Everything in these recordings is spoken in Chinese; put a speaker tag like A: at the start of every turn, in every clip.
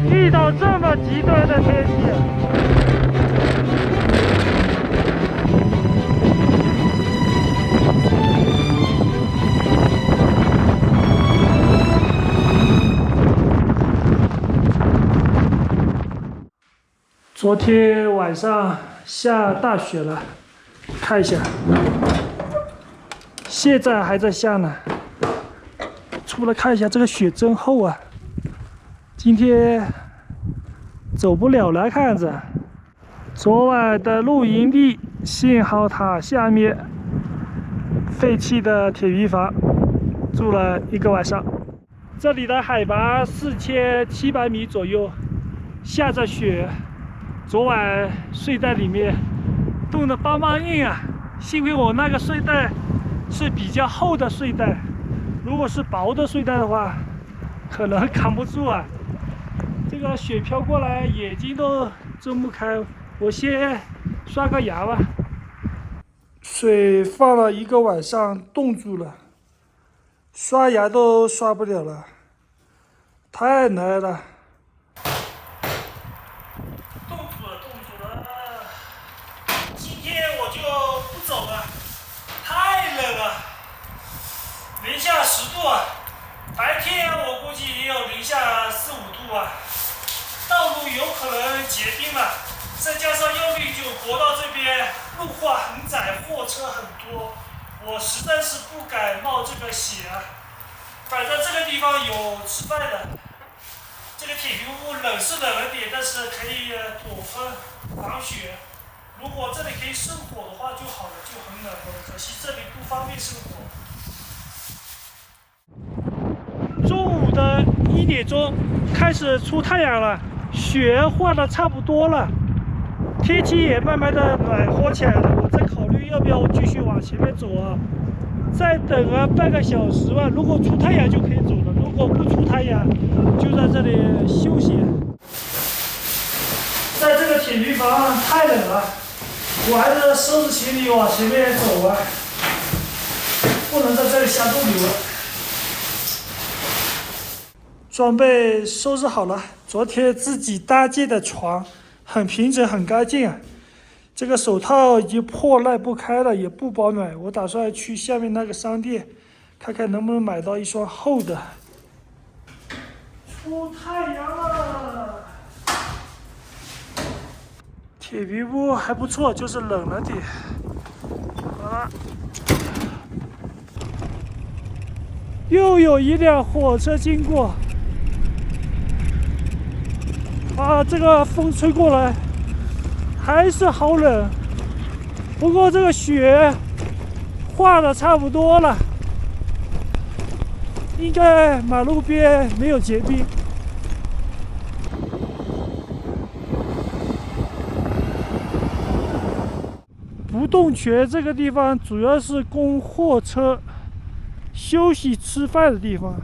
A: 遇到这么极端的天气啊！昨天晚上下大雪了，看一下，现在还在下呢。出来看一下，这个雪真厚啊！今天走不了了，看着。昨晚的露营地信号塔下面废弃的铁皮房住了1个晚上。这里的海拔4700米左右，下着雪。昨晚睡袋里面冻得梆梆硬啊！幸亏我那个睡袋是比较厚的睡袋，如果是薄的睡袋的话，可能扛不住啊。这个雪飘过来，眼睛都睁不开。我先刷个牙吧。水放了1个晚上，冻住了，刷牙都刷不了了，太难了。冻住了！今天我就不走了，太冷了，零下10度啊！白天我估计也有零下4、5度啊！道路有可能结冰了，再加上忧虑就国道这边路况很窄，货车很多，我实在是不敢冒这个险啊！反正这个地方有吃饭的，这个铁皮屋冷是冷了点，但是可以躲风防雪。如果这里可以生火的话就好了，就很暖和。可惜这里不方便生火。中午的1点钟开始出太阳了，雪化的差不多了，天气也慢慢的暖和起来了。我在考虑要不要继续往前面走啊，再等半个小时吧。如果出太阳就可以走了，如果不出太阳就在这里休息。在这个铁皮房太冷了，我还是收拾行李往前面走啊，不能在这里瞎逗留了。装备收拾好了，昨天自己搭建的床很平整很干净啊。这个手套已经破烂不开了，也不保暖。我打算去下面那个商店看看能不能买到一双厚的。出太阳了！铁皮屋还不错，就是冷了点。好了，又有一辆火车经过。啊，这个风吹过来，还是好冷。不过这个雪化的差不多了，应该马路边没有结冰。不动泉这个地方主要是供货车休息吃饭的地方。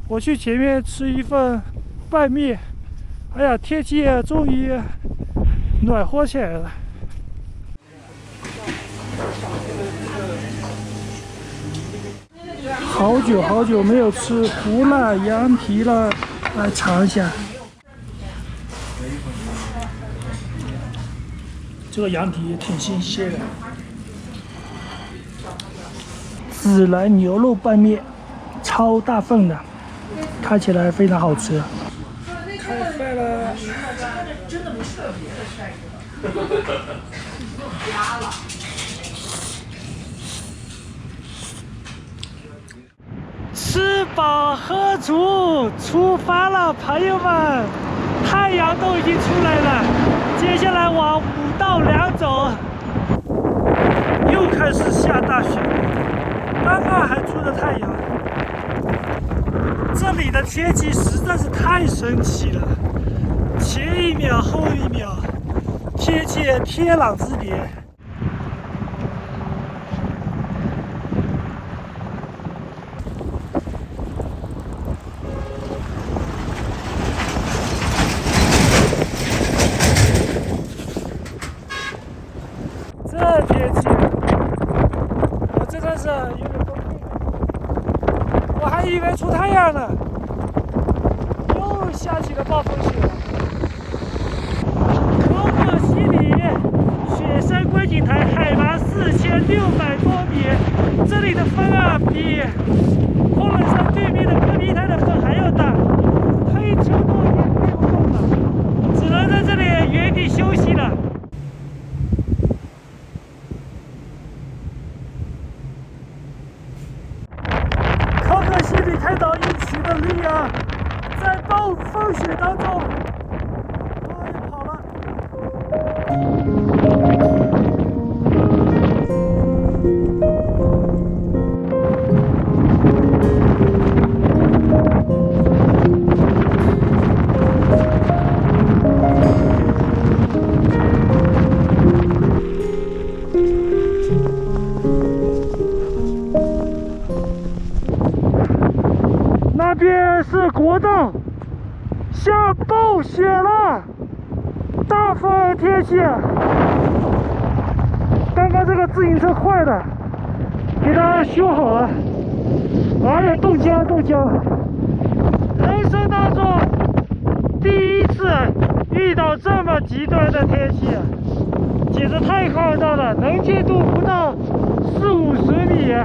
A: 我去前面吃一份拌面。哎呀，天气终于暖和起来了。好久没有吃胡辣羊蹄了，来尝一下。这个羊蹄也挺新鲜的。孜然牛肉拌面，超大份的，看起来非常好吃。开饭了！吃饱喝足，出发了，朋友们！太阳都已经出来了，接下来往5道梁走。又开始下大雪，刚刚还出的太阳。这里的天气实在是太神奇了，前一秒后一秒，天气天壤之别。这天气，我真的是有点崩溃。我还以为出太阳了，又下起了暴风雪了。可可西里雪山观景台海拔4600多米，这里的风啊比昆仑山对面的戈壁滩的风还要大，推车都也推不动了，只能在这里原地休息了。可可西里开导一起的力啊，在暴风雪当中，跑了。那边是国道，下暴雪了，大风天气。刚刚这个自行车坏了，给它修好了。哎呀，冻僵！人生当中第一次遇到这么极端的天气，简直太浩大了，能见度不到40-50米。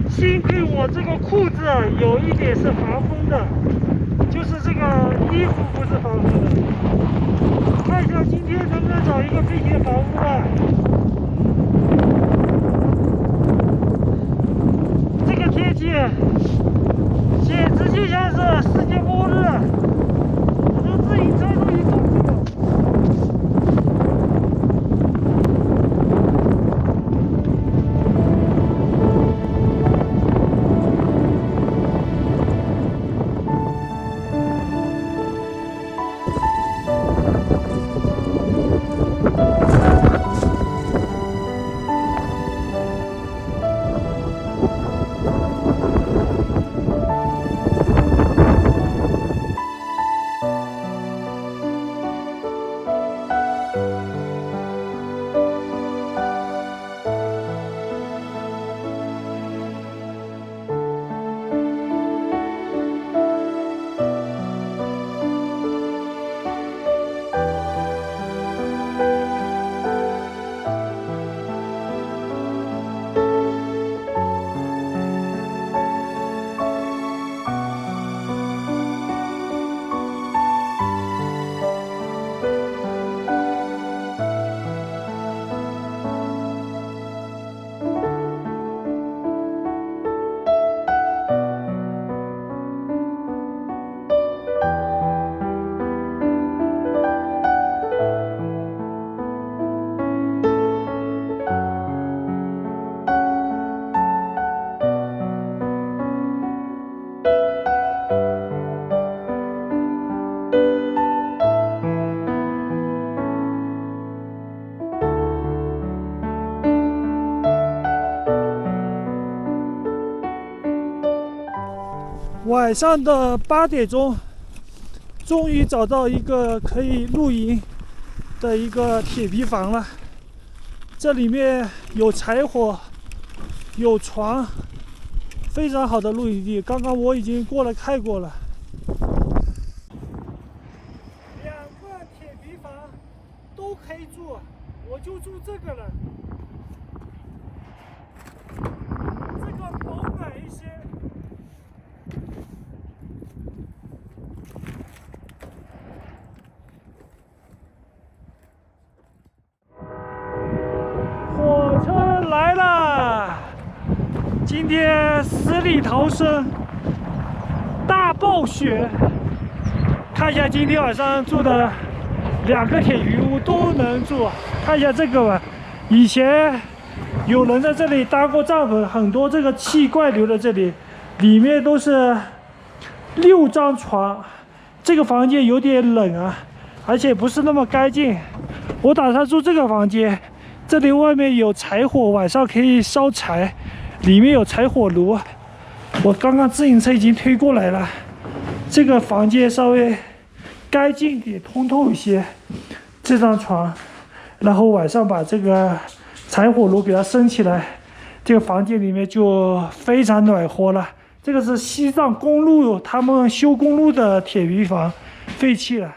A: 幸亏我这个裤子有一点是防风的，就是这个衣服不是防风的。看一下今天能不能找一个飞行房屋吧。这个天气简直就像是世界末日，我的自行车都已经不了。晚上的8点钟，终于找到一个可以露营的一个铁皮房了。这里面有柴火，有床，非常好的露营地。刚刚我已经过来看过了。2个铁皮房都可以住，我就住这个了。远一些。火车来了，今天死里逃生，大暴雪。看一下今天晚上住的2个铁鱼屋都能住，看一下这个吧。以前有人在这里搭过帐篷，很多这个气怪留在这里，里面都是6张床。这个房间有点冷啊，而且不是那么干净。我打算住这个房间，这里外面有柴火，晚上可以烧柴，里面有柴火炉。我刚刚自行车已经推过来了，这个房间稍微干净一点，通透一些。这张床，然后晚上把这个柴火炉给它升起来，这个房间里面就非常暖和了。这个是西藏公路，他们修公路的铁皮房，废弃了。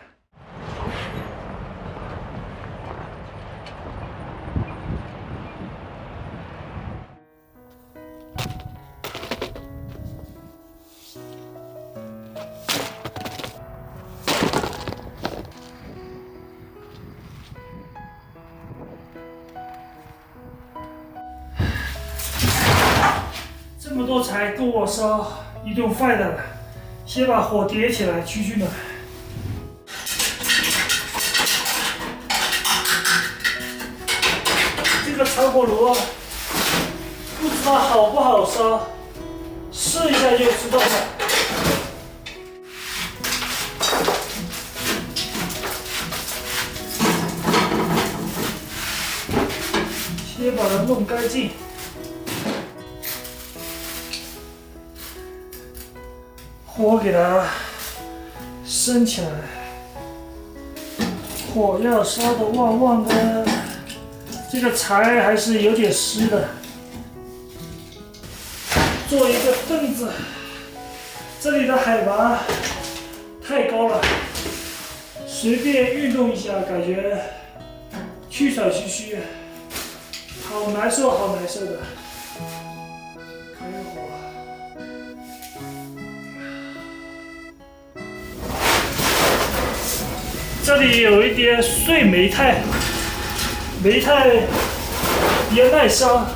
A: 这么多柴够我烧一顿饭的了，先把火点起来取暖。这个柴火炉不知道好不好烧，试一下就知道了。先把它弄干净。火给它升起来，火要烧得旺旺的。这个柴还是有点湿的。做一个凳子，这里的海拔太高了，随便运动一下，感觉气喘吁吁，好难受，好难受的。开火。这里有一点碎煤炭，煤炭比较耐烧。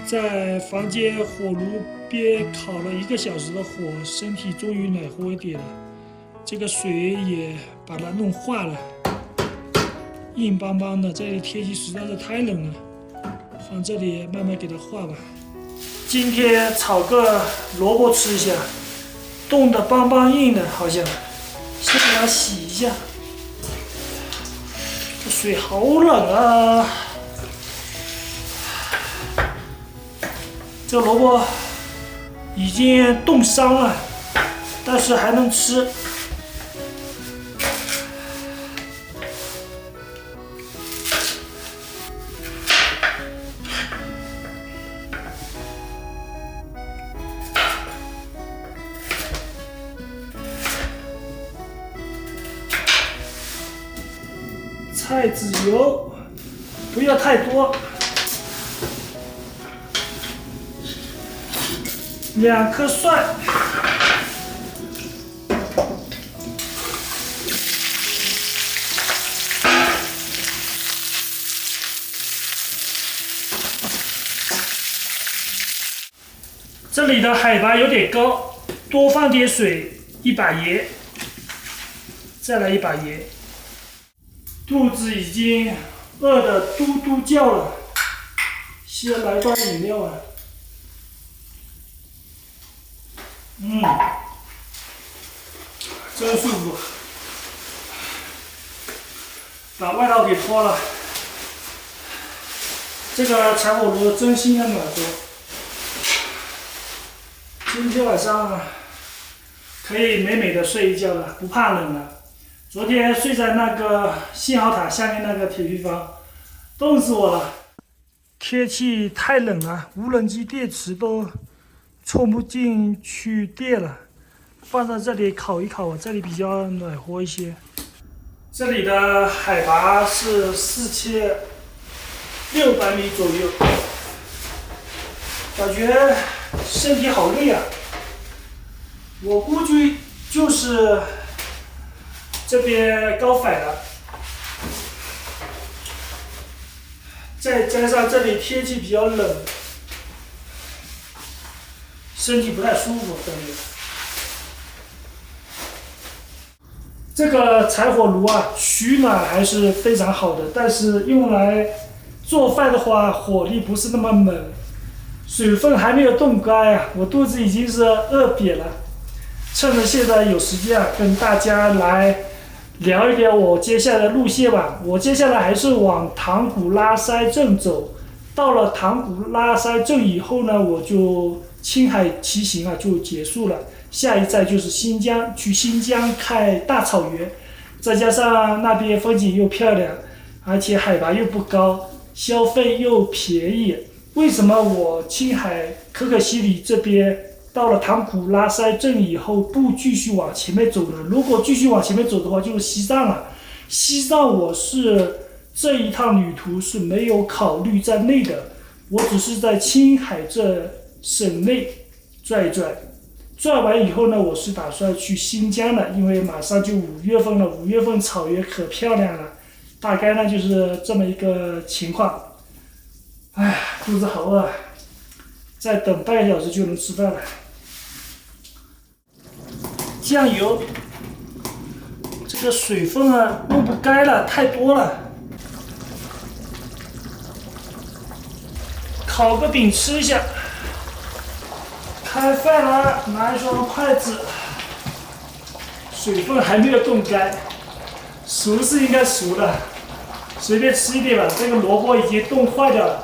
A: 在房间火炉边烤了1个小时的火，身体终于暖和一点了。这个水也把它弄化了，硬邦邦的。这里天气实在是太冷了，放这里慢慢给它化吧。今天炒个萝卜吃一下，冻得邦邦硬的，好像。先给它洗一下。这水好冷啊！这萝卜已经冻伤了，但是还能吃。菜籽油不要太多，2颗蒜，这里的海拔有点高，多放点水，1把盐，再来1把盐。肚子已经饿得嘟嘟叫了，先来罐饮料啊。真舒服。把外套给脱了。这个柴火炉真心的暖和。今天晚上可以美美的睡一觉了，不怕冷了。昨天睡在那个信号塔下面那个铁皮房，冻死我了。天气太冷了，无人机电池都充不进去电了，放在这里烤一烤，这里比较暖和一些。这里的海拔是600米左右，感觉身体好累啊。我估计就是这边高反了，再加上这里天气比较冷，身体不太舒服，感觉。这个柴火炉啊，取暖还是非常好的，但是用来做饭的话，火力不是那么猛，水分还没有冻干啊，我肚子已经是饿瘪了。趁着现在有时间啊，跟大家来聊一聊我接下来的路线吧。我接下来还是往唐古拉塞镇走，到了唐古拉塞镇以后呢，我就青海骑行啊就结束了。下一站就是新疆，去新疆看大草原，再加上那边风景又漂亮，而且海拔又不高，消费又便宜。为什么我青海可可西里这边到了唐古拉塞镇以后不继续往前面走呢？如果继续往前面走的话，就是西藏了。西藏我是这一趟旅途是没有考虑在内的，我只是在青海这省内转一转。转完以后呢，我是打算去新疆的，因为马上就5月份了，5月份草原可漂亮了。大概呢就是这么一个情况。唉，肚子好饿，再等半个小时就能吃饭了。酱油，这个水分啊弄不干了，太多了。烤个饼吃一下。开饭了，拿一双筷子，水分还没有冻干，熟是应该熟了，随便吃一点吧。这个萝卜已经冻坏掉了，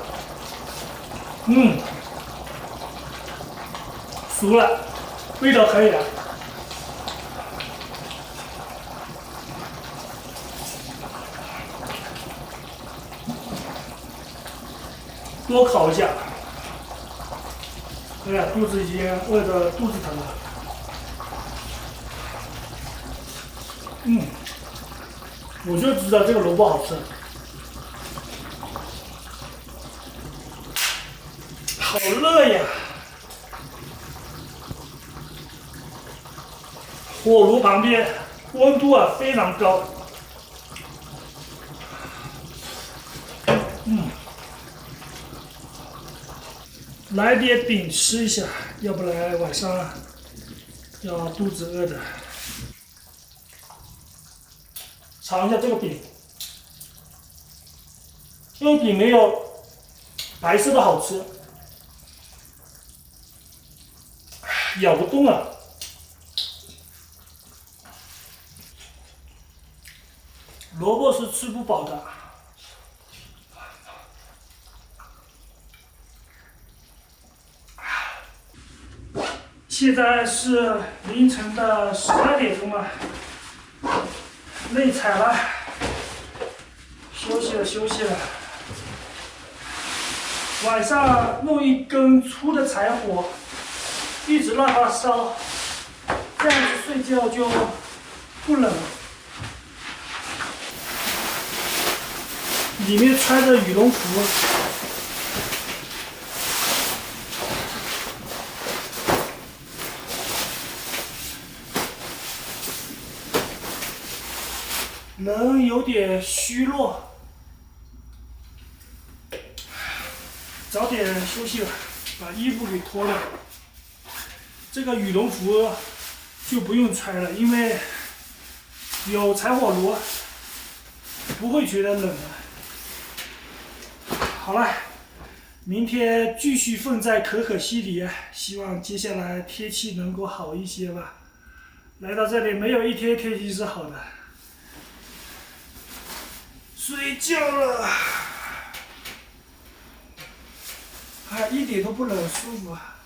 A: 熟了，味道可以了。多烤一下。哎呀，肚子已经饿得肚子疼了。我就知道这个萝卜好吃。好热呀！火炉旁边温度啊非常高。来点饼吃一下，要不然晚上要肚子饿的。尝一下这个饼，这个饼没有白色的好吃，咬不动啊。萝卜是吃不饱的。现在是凌晨的12点钟了，累惨了，休息了休息了。晚上弄一根粗的柴火，一直让它烧，这样子睡觉就不冷。里面穿着羽绒服。人有点虚弱，早点休息了，把衣服给脱了。这个羽绒服就不用穿了，因为有柴火炉，不会觉得冷了。好了，明天继续奋在可可西里，希望接下来天气能够好一些吧。来到这里，没有一天天气是好的。睡觉了，一点都不冷，舒服啊。